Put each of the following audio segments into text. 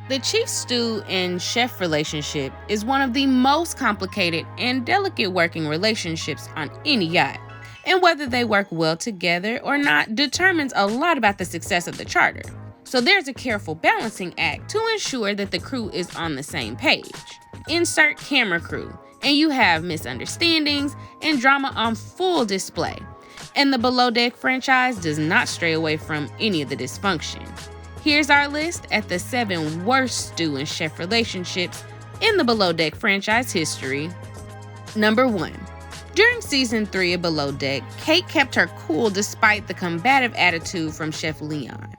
The chief stew and chef relationship is one of the most complicated and delicate working relationships on any yacht. And whether they work well together or not determines a lot about the success of the charter. So there's a careful balancing act to ensure that the crew is on the same page. Insert camera crew, and you have misunderstandings and drama on full display. And the Below Deck franchise does not stray away from any of the dysfunction. Here's our list at the 7 worst stew and chef relationships in the Below Deck franchise history. Number 1. During season 3 of Below Deck, Kate kept her cool despite the combative attitude from Chef Leon.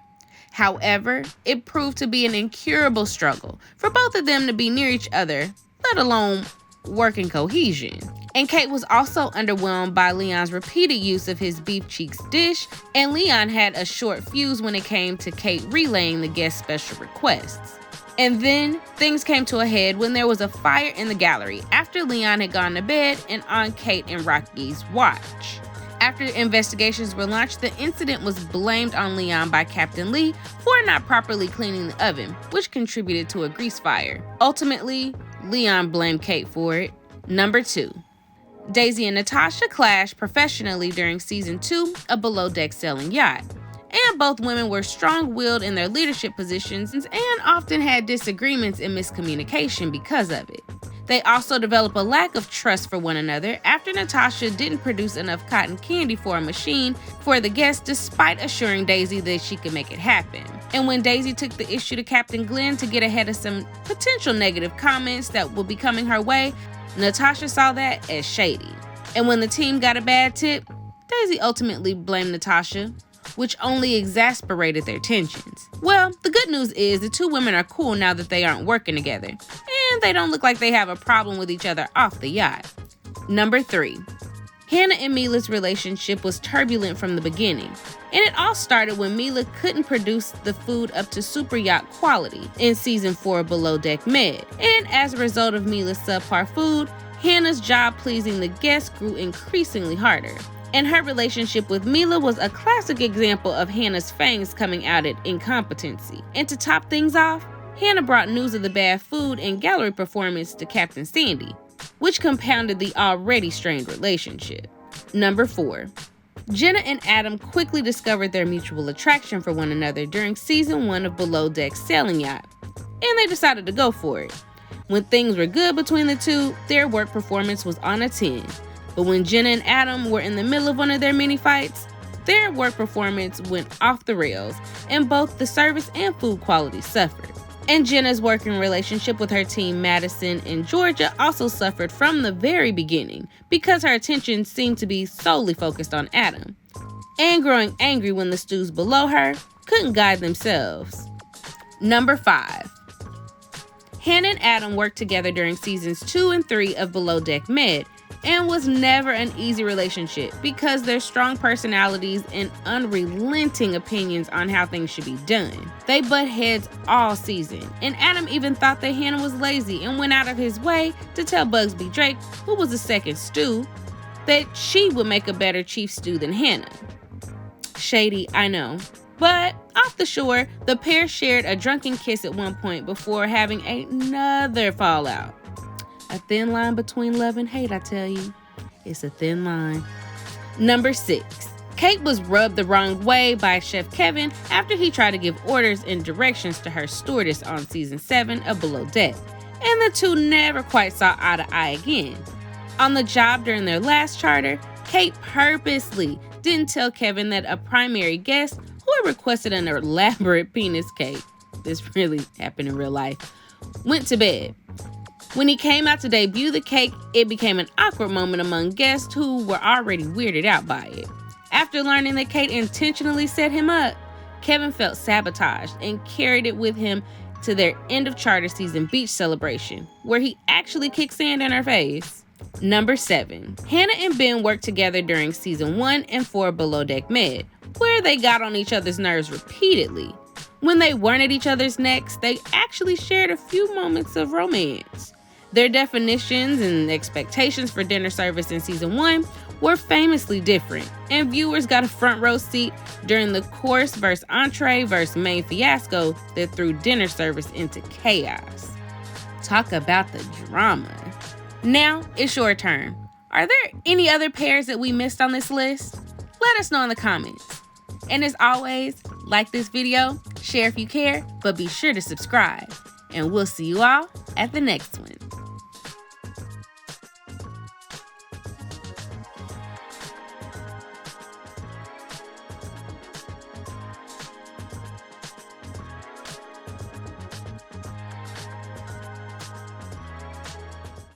However, it proved to be an incurable struggle for both of them to be near each other, let alone work in cohesion. And Kate was also underwhelmed by Leon's repeated use of his beef cheeks dish, and Leon had a short fuse when it came to Kate relaying the guest special requests. And then things came to a head when there was a fire in the gallery after Leon had gone to bed and on Kate and Rocky's watch. After investigations were launched, the incident was blamed on Leon by Captain Lee for not properly cleaning the oven, which contributed to a grease fire. Ultimately, Leon blamed Kate for it. Number 2. Daisy and Natasha clashed professionally during season 2 of Below Deck Sailing Yacht. And both women were strong-willed in their leadership positions and often had disagreements and miscommunication because of it. They also developed a lack of trust for one another after Natasha didn't produce enough cotton candy for a machine for the guests despite assuring Daisy that she could make it happen. And when Daisy took the issue to Captain Glenn to get ahead of some potential negative comments that would be coming her way, Natasha saw that as shady. And when the team got a bad tip, Daisy ultimately blamed Natasha, which only exasperated their tensions. Well, the good news is the two women are cool now that they aren't working together, and they don't look like they have a problem with each other off the yacht. Number 3. Hannah and Mila's relationship was turbulent from the beginning, and it all started when Mila couldn't produce the food up to super yacht quality in season 4 of Below Deck Med, and as a result of Mila's subpar food, Hannah's job pleasing the guests grew increasingly harder. And her relationship with Mila was a classic example of Hannah's fangs coming out at incompetency. And to top things off, Hannah brought news of the bad food and gallery performance to Captain Sandy, which compounded the already strained relationship. Number 4. Jenna and Adam quickly discovered their mutual attraction for one another during season 1 of Below Deck Sailing Yacht, and they decided to go for it. When things were good between the two, their work performance was on a 10. But when Jenna and Adam were in the middle of one of their mini fights, their work performance went off the rails, and both the service and food quality suffered. And Jenna's working relationship with her team Madison and Georgia also suffered from the very beginning because her attention seemed to be solely focused on Adam. And growing angry when the stews below her couldn't guide themselves. Number 5. Hannah and Adam worked together during seasons 2 and 3 of Below Deck Med, and was never an easy relationship because their strong personalities and unrelenting opinions on how things should be done. They butt heads all season, and Adam even thought that Hannah was lazy and went out of his way to tell Bugsby Drake, who was the second stew, that she would make a better chief stew than Hannah. Shady, I know. But off the shore, the pair shared a drunken kiss at one point before having another fallout. A thin line between love and hate, I tell you. It's a thin line. Number 6. Kate was rubbed the wrong way by Chef Kevin after he tried to give orders and directions to her stewardess on season 7 of Below Deck, and the two never quite saw eye to eye again. On the job during their last charter, Kate purposely didn't tell Kevin that a primary guest who had requested an elaborate penis cake, this really happened in real life, went to bed. When he came out to debut the cake, it became an awkward moment among guests who were already weirded out by it. After learning that Kate intentionally set him up, Kevin felt sabotaged and carried it with him to their end of charter season beach celebration, where he actually kicked sand in her face. Number 7. Hannah and Ben worked together during season 1 and 4 Below Deck Med, where they got on each other's nerves repeatedly. When they weren't at each other's necks, they actually shared a few moments of romance. Their definitions and expectations for dinner service in season 1 were famously different, and viewers got a front row seat during the course versus entree versus main fiasco that threw dinner service into chaos. Talk about the drama. Now it's your turn. Are there any other pairs that we missed on this list? Let us know in the comments. And as always, like this video, share if you care, but be sure to subscribe. And we'll see you all at the next one.